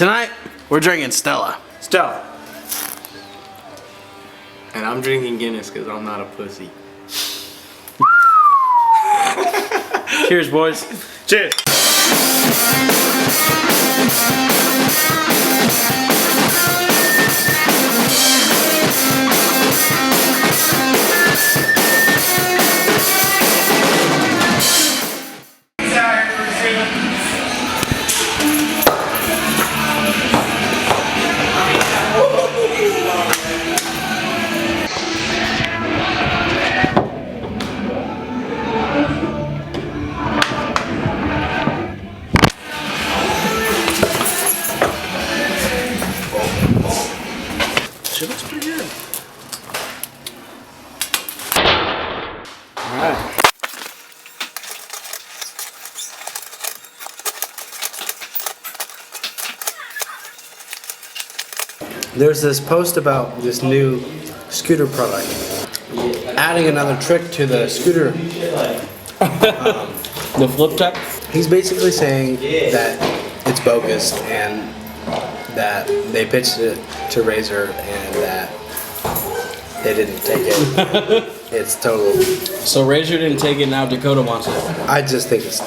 Tonight, we're drinking Stella. Stella. And I'm drinking Guinness because I'm not a pussy. Cheers, boys. Cheers. Shit looks pretty good. Alright. There's this post about this new scooter product. Adding another trick to the scooter. The flip top? He's basically saying that it's bogus and that they pitched it to Razor and that they didn't take it. It's total. So Razor didn't take it, now Dakota wants it. I just think it's.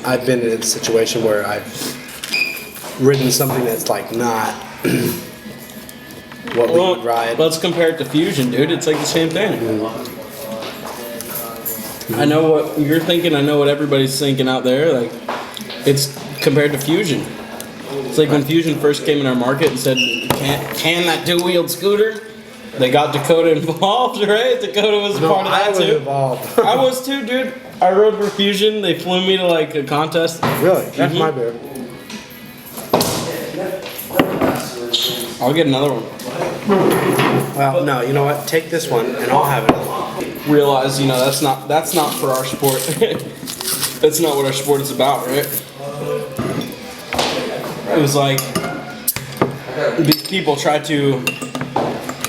I've been in a situation where I've ridden something that's like not what we would ride. Let's compare it to Fusion, dude. It's like the same thing. I know what you're thinking. I know what everybody's thinking out there. Like, it's compared to Fusion. It's like when Fusion first came in our market and said, "Can that two-wheeled scooter?" They got Dakota involved, right? Dakota was a part of that too. Involved. I was too, dude. I rode for Fusion. They flew me to like a contest. Really? That's my beer. I'll get another one. Well, no. You know what? Take this one, and I'll have another one. Realize, you know, that's not for our sport. That's not what our sport is about, right? It was like these people tried to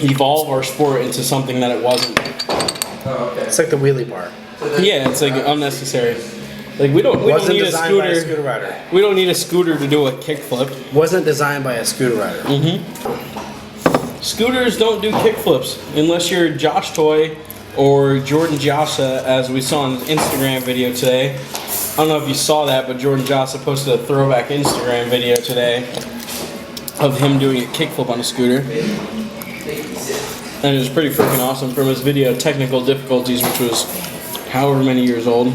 evolve our sport into something that it wasn't. It's like the wheelie bar. Yeah, it's like unnecessary. Like we don't need a scooter rider. We don't need a scooter to do a kickflip. Wasn't designed by a scooter rider. Scooters don't do kickflips unless you're Josh Toy or Jordan Jassa, as we saw in the Instagram video today. I don't know if you saw that, but Jordan Jassa posted a throwback Instagram video today of him doing a kickflip on a scooter. And it was pretty freaking awesome from his video Technical Difficulties, which was however many years old.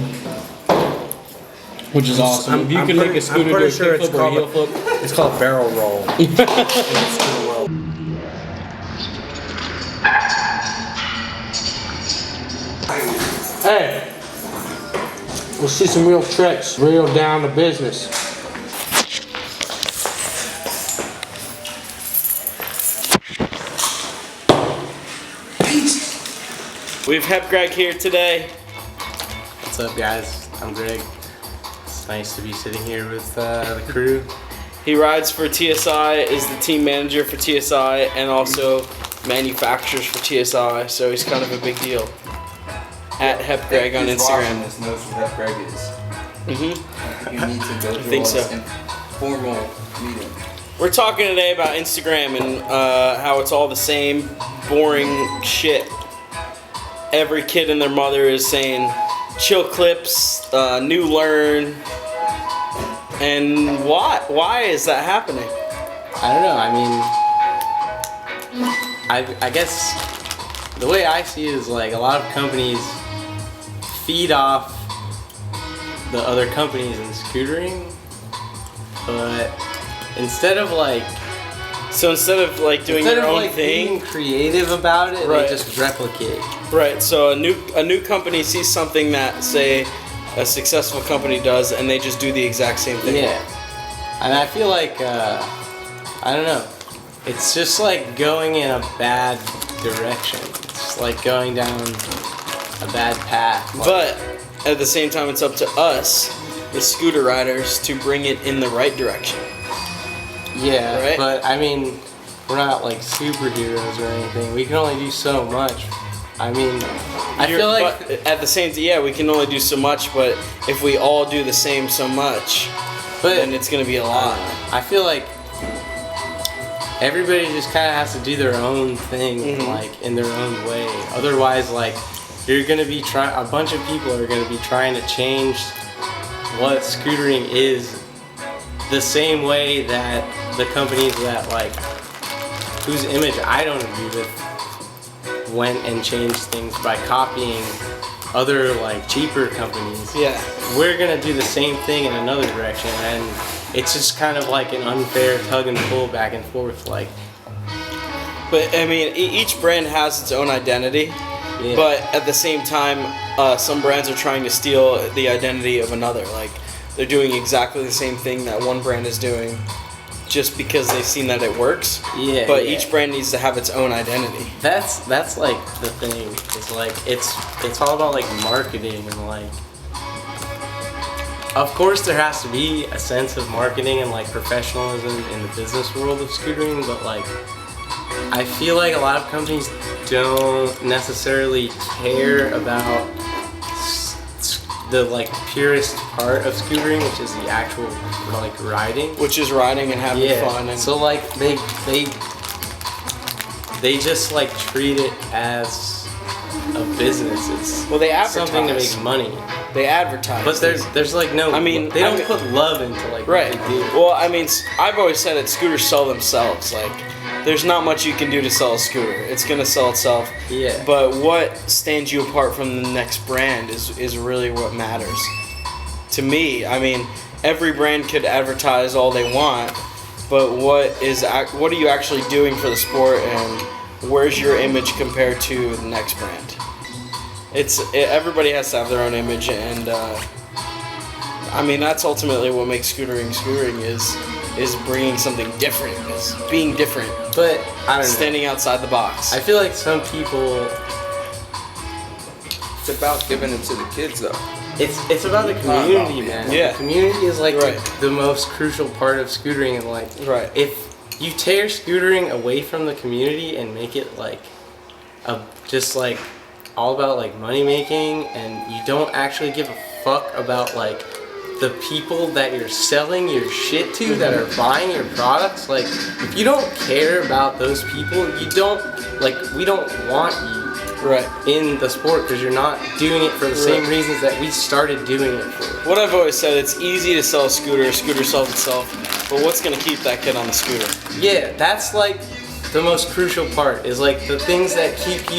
Which is awesome. If you can make a scooter do a kickflip or a heel flip. It's called barrel roll. In the scooter world. Hey, we'll see some real tricks, real down to business. We have Greg here today. What's up, guys? I'm Greg. It's nice to be sitting here with the crew. He rides for TSI, is the team manager for TSI, and also manufactures for TSI, so he's kind of a big deal. At HepGreg on Instagram. Knows who HepGreg is. You need to go through think so. formal meeting. We're talking today about Instagram and how it's all the same boring shit. Every kid and their mother is saying chill clips, new learn, and why is that happening? I don't know. I mean, I guess the way I see it is like a lot of companies feed off the other companies in scootering, but instead of doing your own thing, being creative about it, right, they just replicate. Right. So a new company sees something that, say, a successful company does, and they just do the exact same thing. Yeah. And I feel like I don't know. It's just like going in a bad direction. It's like going down a bad path. But at the same time, it's up to us, the scooter riders, to bring it in the right direction. Yeah, right? But I mean, we're not like superheroes or anything. We can only do so much. I mean, I feel like but at the same time, yeah, we can only do so much. But if we all do the same so much, But then it's gonna be a lot. I feel like everybody just kind of has to do their own thing, like in their own way. Otherwise, like you're gonna be a bunch of people are gonna be trying to change what scootering is the same way that the companies that like whose image I don't agree with went and changed things by copying other like cheaper companies. Yeah. We're gonna do the same thing in another direction, and it's just kind of like an unfair tug and pull back and forth. Like, But I mean, each brand has its own identity. yeah. But at the same time, some brands are trying to steal the identity of another. Like, they're doing exactly the same thing that one brand is doing, just because they've seen that it works. Yeah. But yeah. each brand needs to have its own identity. That's like the thing. It's like it's all about like marketing and like. Of course, there has to be a sense of marketing and like professionalism in the business world of scootering, but like I feel like a lot of companies don't necessarily care about the like purest part of scootering, which is the actual like riding. Which is riding and having fun. And So like they just like treat it as a business. It's Well, they advertise. something to make money. they advertise. But there's like no. I mean, they don't I mean- put love into like Right. what they do. Well, I mean, I've always said that scooters sell themselves. Like, there's not much you can do to sell a scooter. It's gonna sell itself. Yeah. But what stands you apart from the next brand is really what matters. To me, I mean, every brand could advertise all they want, but what are you actually doing for the sport, and where's your image compared to the next brand? Everybody has to have their own image, and I mean, that's ultimately what makes scootering is bringing something different, is being different, But I don't know. standing outside the box. I feel like some people. It's about giving it to the kids though. It's about the community, man. Yeah. The community is like Right. the most crucial part of scootering, and like Right. if you tear scootering away from the community and make it like just like all about like money making, and you don't actually give a fuck about like the people that you're selling your shit to that are buying your products, like if you don't care about those people, you don't like we don't want you Right. in the sport because you're not doing it for the same reasons that we started doing it for. What I've always said, it's easy to sell a scooter sells itself, but what's gonna keep that kid on the scooter? Yeah, that's like the most crucial part, is like the things that keep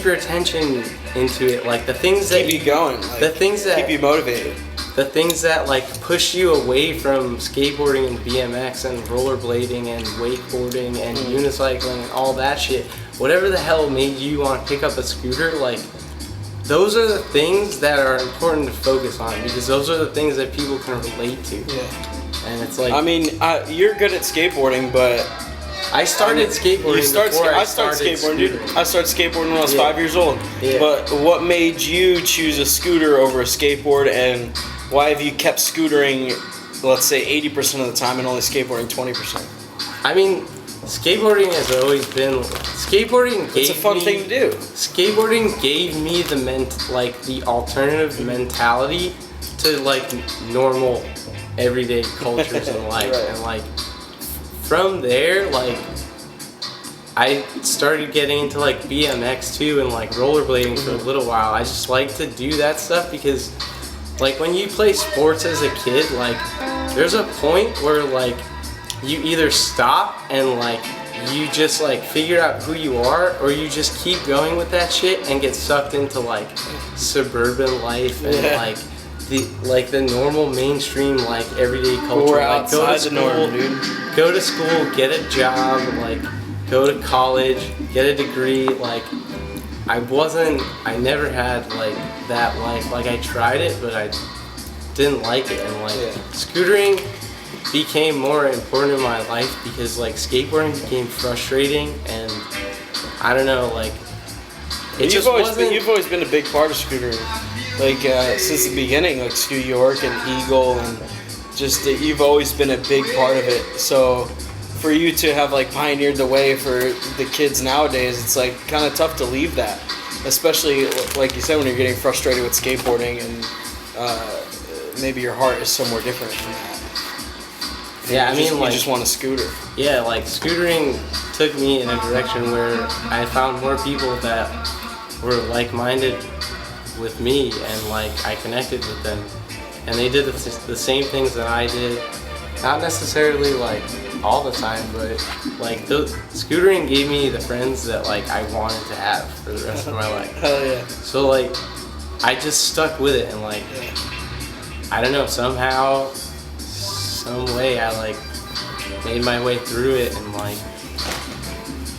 your attention into it, like the things that Keep you going. Like, the things that keep you motivated. the things that like push you away from skateboarding and BMX and rollerblading and wakeboarding and unicycling and all that shit. Whatever the hell made you want to pick up a scooter, like those are the things that are important to focus on, because those are the things that people can relate to. Yeah. And it's like I mean, you're good at skateboarding, but I started skateboarding before I started skateboarding, dude. scootering. I started skateboarding when I was Yeah. 5 years old. Yeah. But what made you choose a scooter over a skateboard, and why have you kept scootering, let's say 80% of the time, and only skateboarding 20%? I mean, skateboarding has always been skateboarding. It's a fun thing to do. Skateboarding gave me the alternative mentality to like normal everyday cultures in life, Right. and like from there, like I started getting into like BMX too and like rollerblading for a little while. I just like to do that stuff because like when you play sports as a kid, like there's a point where like you either stop and like you just like figure out who you are, or you just keep going with that shit and get sucked into like suburban life and Yeah. like the normal mainstream like everyday culture. We're Like go to outside the norm, dude. go to school, get a job, like go to college, get a degree. Like I never had like that life. Like I tried it, but I didn't like it, and like scootering became more important in my life because like skateboarding became frustrating, and I don't know, like it You've just always wasn't. you've always been a big part of scootering, like since the beginning, like Scoot York and Eagle, and just that you've always been a big part of it. So for you to have like pioneered the way for the kids nowadays, it's like kind of tough to leave that, especially like you said when you're getting frustrated with skateboarding and maybe your heart is somewhere different from that. Yeah, I mean, you like, just want a scooter. yeah, like scootering took me in a direction where I found more people that were like-minded with me, and like I connected with them, and they did the same things that I did. Not necessarily like all the time, but like scootering gave me the friends that like I wanted to have for the rest of my life. Hell yeah. So like I just stuck with it, and like I don't know, somehow, some way I like made my way through it, and like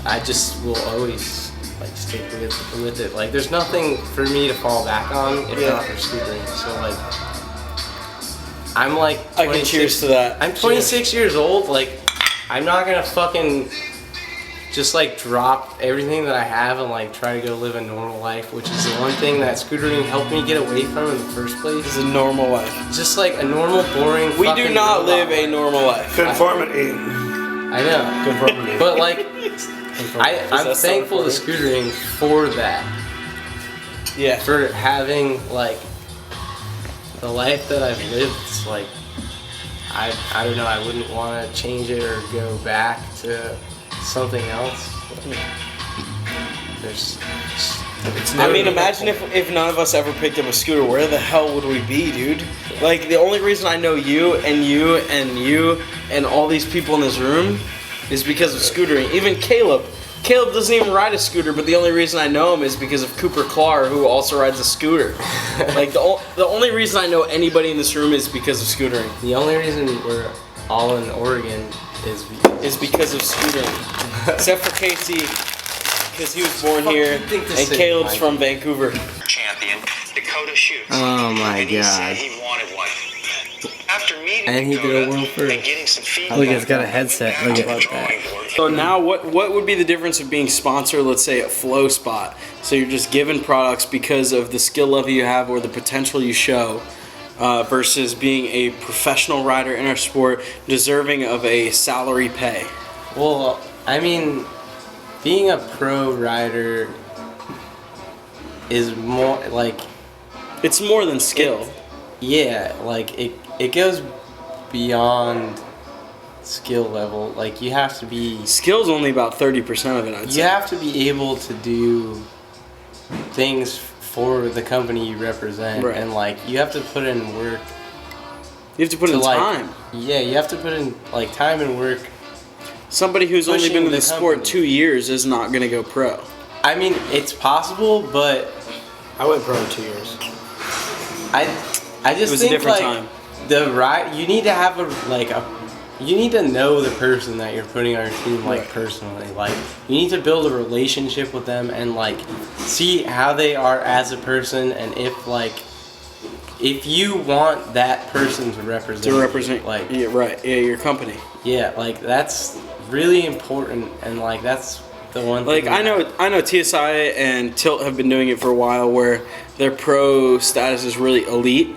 I just will always like stick with it. Like there's nothing for me to fall back on if not for scootering. So like I'm like 26, I can cheers to that. I'm 26 years old. Like I'm not gonna fucking just like drop everything that I have and like try to go live a normal life, which is the one thing that scootering helped me get away from in the first place. It's a normal life. Just like a normal, boring. We fucking do not live robot a normal life. Conformity. I know. Conformity. But like, I'm that thankful to something scootering for that. Yeah. For having like the life that I've lived. It's like I don't know. I wouldn't want to change it or go back to something else. There's. I mean, imagine if none of us ever picked up a scooter, where the hell would we be, dude? Like, the only reason I know you and you and you and all these people in this room is because of scootering. Even Caleb. Caleb doesn't even ride a scooter, but the only reason I know him is because of Cooper Clark, who also rides a scooter. Like, the only reason I know anybody in this room is because of scootering. The only reason we're all in Oregon is because of scootering. Except for Casey, because he was born here, and Caleb's from Vancouver. Champion Dakota Shoots. Oh my and he God. said he wanted one. After meeting And he did a Dakota world first. and getting some feedback, Look, it's got a headset. Look at that. So now, what would be the difference of being sponsored, let's say, at Flow Spot? So you're just given products because of the skill level you have or the potential you show, versus being a professional rider in our sport, deserving of a salary pay. Well, I mean, being a pro rider is more like, It's more than skill. yeah, like it goes beyond skill level. Like you have to be, Skill's only about 30% of it, I'd say. you have to be able to do things for the company you represent, Right. and like you have to put in work. You have to put to in like, time. Yeah, you have to put in like time and work. Somebody who's only pushing been in the the sport company. 2 years is not going to go pro. I mean, it's possible, but I went pro in 2 years. I just It was a think different like time. the right. You need to have you need to know the person that you're putting on your team, like Right. personally. Like you need to build a relationship with them and like see how they are as a person, and if you want that person to represent, like yeah, right, yeah, your company. yeah, like that's really important, and like that's the one Like thing I know TSI and Tilt have been doing it for a while, where their pro status is really elite.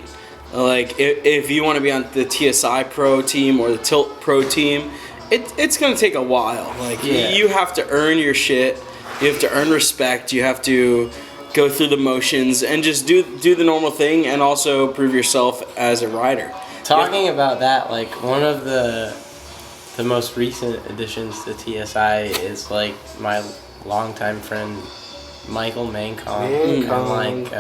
Like if you want to be on the TSI pro team or the Tilt pro team, it's gonna take a while. Like Yeah. you have to earn your shit. You have to earn respect. You have to go through the motions and just do the normal thing, and also prove yourself as a rider. Talking about that, like one of the most recent additions to TSI is like my longtime friend Michael Mancon. And like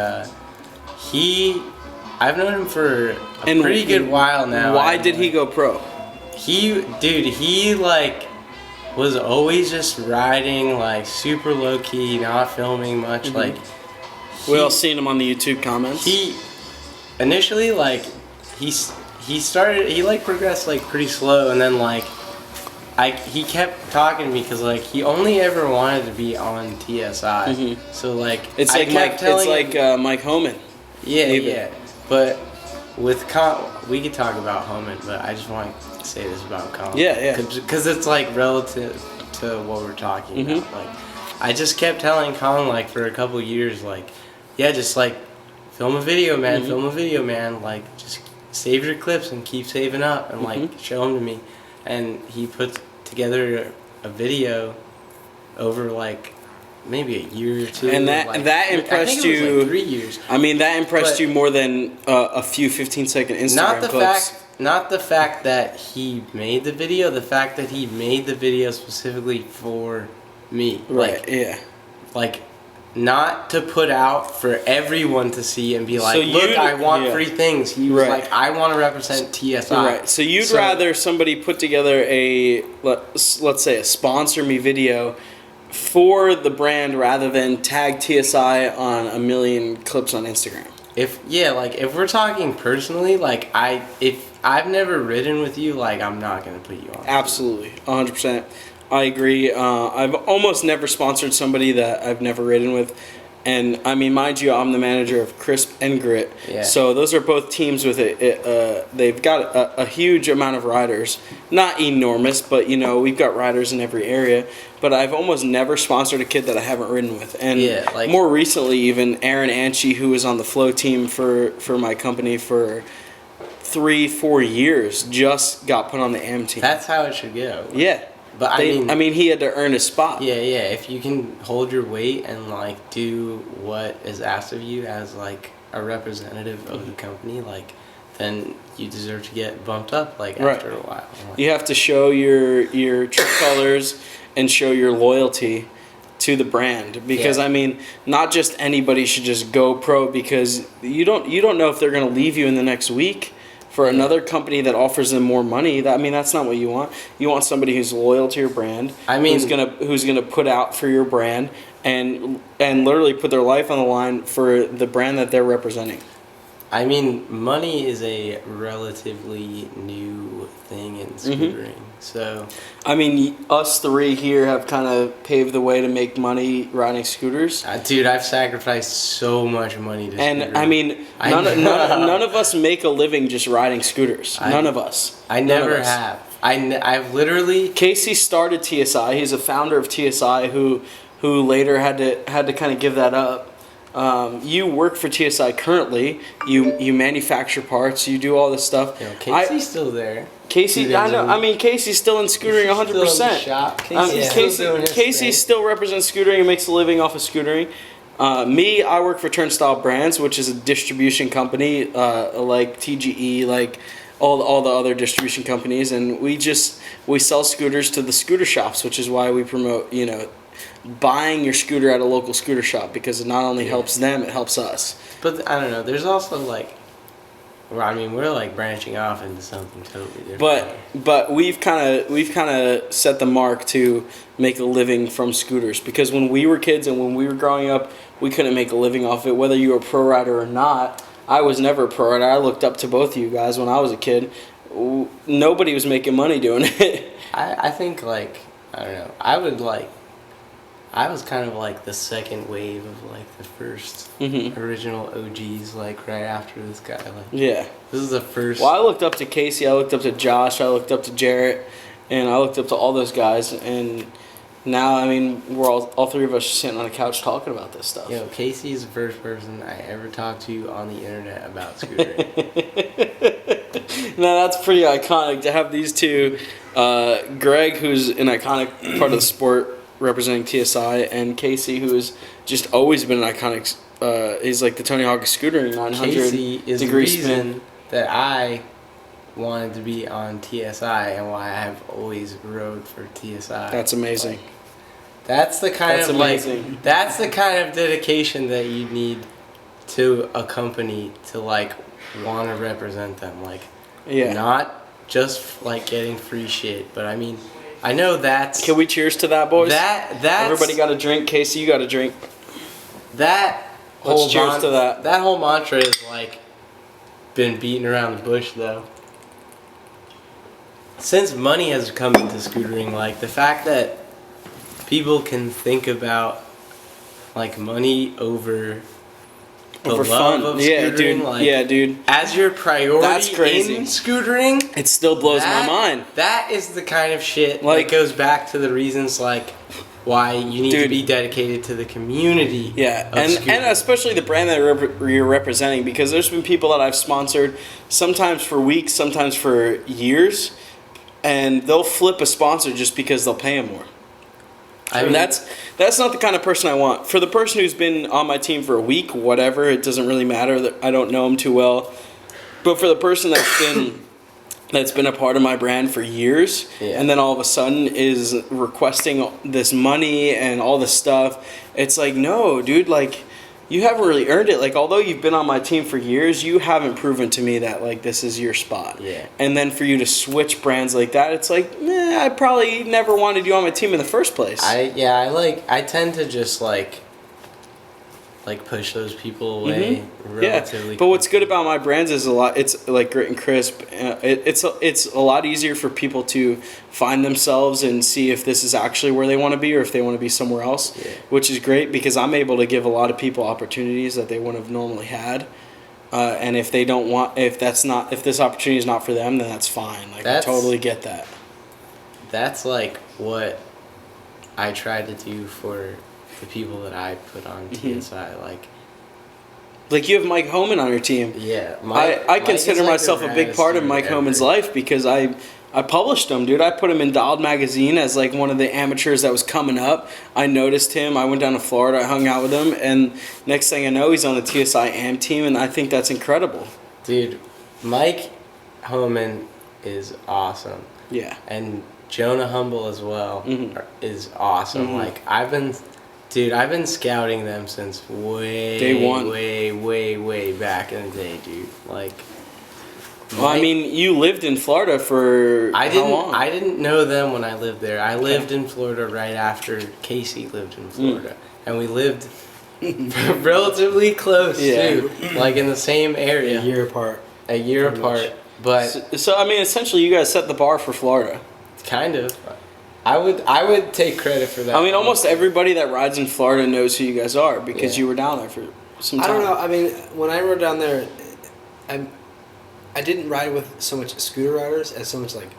I've known him for a pretty good while now. Why and, did he like, go pro? He like was always just riding like super low key, not filming much. Like We all seen him on the YouTube comments. he initially like he like progressed like pretty slow, and then like he kept talking to me because like he only ever wanted to be on TSI. So like It's I like kept Mike. telling It's him- like Mike Homan. yeah, Maybe. yeah. But with we could talk about Homan, but I just want to say this about Colin. Yeah, yeah. Because it's like relative to what we're talking about. Like, I just kept telling Colin like for a couple years, like, yeah, just like film a video, man. Film a video, man. Like, just save your clips and keep saving up, and like show them to me. And he put together a video over like maybe a year or two. And that impressed I think it was you. like 3 years. I mean, that impressed But- you more than a few 15-second Instagram clips. Not the fact that he made the video, the fact that he made the video specifically for me. Right. Like, Yeah. like not to put out for everyone to see and be like, So look, you'd- I want yeah. free things. He was Right. like, I want to represent TSI. Right. So you'd rather somebody put together let's say a sponsor me video for the brand rather than tag TSI on a million clips on Instagram. If we're talking personally, like if I've never ridden with you, like I'm not gonna put you on. Absolutely, 100%. I agree. I've almost never sponsored somebody that I've never ridden with. And I mean, mind you, I'm the manager of Crisp and Grit. Yeah. So those are both teams with they've got a huge amount of riders. Not enormous, but you know, we've got riders in every area. But I've almost never sponsored a kid that I haven't ridden with. And Yeah, like- more recently, even Aaron Anchi, who was on the flow team for my company for 3-4 years, just got put on the AM team. That's how it should go. Yeah. But I mean, he had to earn his spot. Yeah, if you can hold your weight and like do what is asked of you as like a representative of the company, like then you deserve to get bumped up like Right. after a while. Like, You have to show your true colors and show your loyalty to the brand, because Yeah. I mean, not just anybody should just go pro, because you don't know if they're going to leave you in the next week for another company that offers them more money. That's not what you want. You want somebody who's loyal to your brand. I mean- who's gonna put out for your brand and literally put their life on the line for the brand that they're representing. I mean, money is a relatively new thing in scootering. So I mean, us three here have kind of paved the way to make money riding scooters. dude, I've sacrificed so much money to And scootering. I mean, I none of us make a living just riding scooters. None of us. I None of never us. have. I've literally Casey started TSI. He's a founder of TSI who later had to kind of give that up. You work for TSI currently. You manufacture parts. You do all this stuff. Casey's still there. Casey, I know. I mean, Casey's still in scootering 100%. Casey still represents scootering and makes a living off of scootering. Me, I work for Turnstile Brands, which is a distribution company like TGE, like all the other distribution companies, and we sell scooters to the scooter shops, which is why we promote buying your scooter at a local scooter shop, because it not only helps them, it helps us. But I don't know. There's also like, well, I mean, we're like branching off into something totally different. But we've kind of set the mark to make a living from scooters, because when we were kids and when we were growing up, we couldn't make a living off it, whether you were a pro rider or not. I was never a pro rider. I looked up to both of you guys when I was a kid. Nobody was making money doing it. I think like, I don't know. I was kind of like the second wave of like the first original OGs, like right after this guy. Like, Yeah. this is the first. Well, I looked up to Casey, I looked up to Josh, I looked up to Jarrett, and I looked up to all those guys, and now, I mean, we're all three of us sitting on a couch talking about this stuff. Casey is the first person I ever talked to on the internet about scootering. No, that's pretty iconic to have these two. Greg, who's an iconic part of the sport representing TSI, and Casey, who has just always been an iconic. He's like the Tony Hawk of scootering, 900 Casey is the degree reason spin. that I wanted to be on TSI and why I have always rode for TSI. That's amazing. That's the kind That's of amazing. that's the kind of dedication that you need to a company to like want to represent them. Like, Yeah. not just like getting free shit, but I mean, I know that's Can we cheers to that, boys? that's Everybody got a drink. Casey, you got a drink. that Let's whole cheers to that. That whole mantra is like been beaten around the bush though. Since money has come into scootering, like the fact that people can think about like money over the Over love fun. of Yeah, scootering, dude. like, Yeah, dude. as your priority That's crazy. in scootering, It still blows my mind. That is the kind of shit Like- that goes back to the reasons like why you need to Dude. be dedicated to the community. Yeah, of and scootering. especially the brand that you're representing, because there's been people that I've sponsored, sometimes for weeks, sometimes for years, and they'll flip a sponsor just because they'll pay them more. And that's not the kind of person I want. For the person who's been on my team for a week, whatever, it doesn't really matter that I don't know him too well. But for the person that's been a part of my brand for years, and then all of a sudden is requesting this money and all this stuff, it's like, no, dude, like, you haven't really earned it. Like, although you've been on my team for years, you haven't proven to me that, like, this is your spot. Yeah. And then for you to switch brands like that, it's like, I probably never wanted you on my team in the first place. I tend to just like push those people away relatively. Yeah, but what's good about my brands is it's like Grit and Crisp. It's a lot easier for people to find themselves and see if this is actually where they want to be or if they want to be somewhere else, which is great because I'm able to give a lot of people opportunities that they wouldn't have normally had. And if they don't want, if this opportunity is not for them, then that's fine. Like, I totally get that. That's like what I try to do for the people that I put on TSI, like you have Mike Homan on your team. Yeah, I consider myself a big part of Mike Homan's life because I published him, dude. I put him in Dialed magazine as like one of the amateurs that was coming up. I noticed him. I went down to Florida. I hung out with him, and next thing I know, he's on the TSI AM team, and I think that's incredible. Dude, Mike Homan is awesome. Yeah, and Jonah Humble as well is awesome. Like I've been scouting them since Day one. way back in the day, dude. Like, well, I mean, you lived in Florida for how long? I didn't know them when I lived there. I lived in Florida right after Casey lived in Florida, and we lived relatively close too, like in the same area. A year apart. A year apart, but so I mean, essentially, you guys set the bar for Florida. Kind of. I would take credit for that. I mean, almost everybody that rides in Florida knows who you guys are because you were down there for some time. I don't know. I mean, when I rode down there, I didn't ride with so much scooter riders as so much like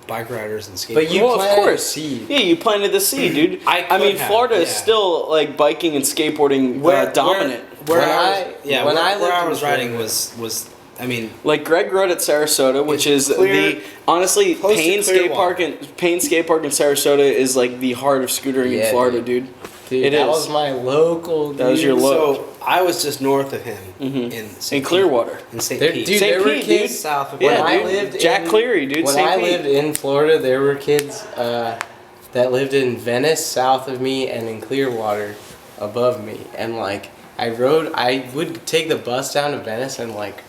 bike riders and skateboarders. But you of course. seed. Yeah, you planted the seed, dude. I mean, Florida is still like biking and skateboarding dominant. Where I was riding was. I mean, like Greg rode at Sarasota, which is honestly Payne Skate Park in Sarasota is like the heart of scootering in Florida, dude. That was my local. That was your local. So I was just north of him in Clearwater, in St. Dude, Pete. there were kids south of where I lived. Jack Cleary, dude. When I lived in Florida, there were kids that lived in Venice, south of me, and in Clearwater, above me. And like I would take the bus down to Venice and like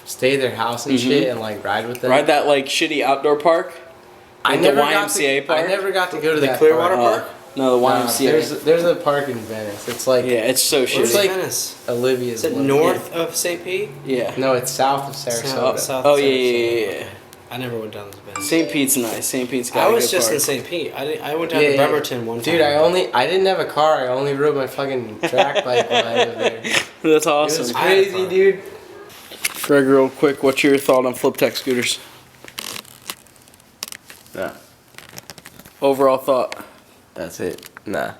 stay at their house and shit and like ride with them. Ride that like shitty outdoor park? Like the YMCA park? I never got to go to The that Clearwater park. Park? No, the YMCA. There's a park in Venice. It's like it's so shitty. It's like Venice? Olivia's. Is it north of St. Pete? Yeah. No, it's south of Sarasota. South Oh of yeah, Sarasota. yeah. I never went down to Venice. St. Pete's nice. St. Pete's got I a was good just park. in St. Pete. I went down to Bremerton one time. Dude, I didn't have a car. I only rode my fucking track bike while I lived there. That's It awesome. was crazy, dude. Greg, real quick, what's your thought on flip tech scooters? Nah. Overall thought. That's it. Nah.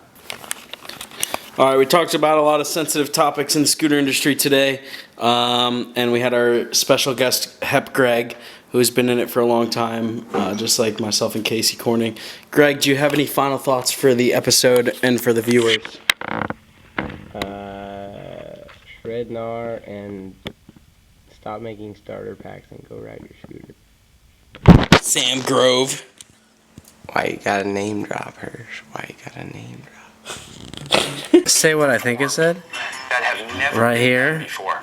All right, we talked about a lot of sensitive topics in the scooter industry today, and we had our special guest, Hep Greg, who's been in it for a long time, just like myself and Casey Corning. Greg, do you have any final thoughts for the episode and for the viewers? Shred gnar and stop making starter packs and go ride your scooter. Sam Grove. Why you gotta name drop, Hirsch? Why you gotta name drop? Say what I think it said. That have never Right been here. done before.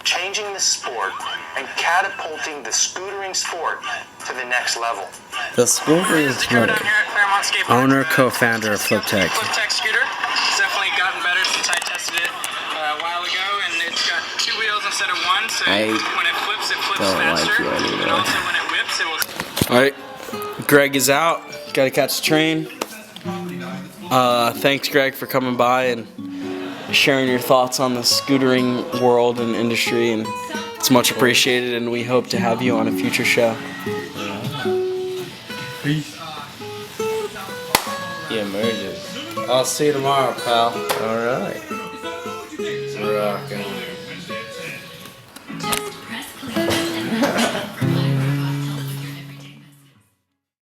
Changing the sport and catapulting the scootering sport to the next level. The scootering owner, co-founder of Flip Tech. Flip Tech scooter. It's definitely gotten better since I tested it a while ago, and it's got 2 wheels instead of 1, so when it flips faster, and also when it whips, it will... All right, Greg is out. Got to catch the train. Thanks, Greg, for coming by and sharing your thoughts on the scootering world and industry, and it's much appreciated, and we hope to have you on a future show. Peace. He emerges. I'll see you tomorrow, pal. Alright. Rockin'.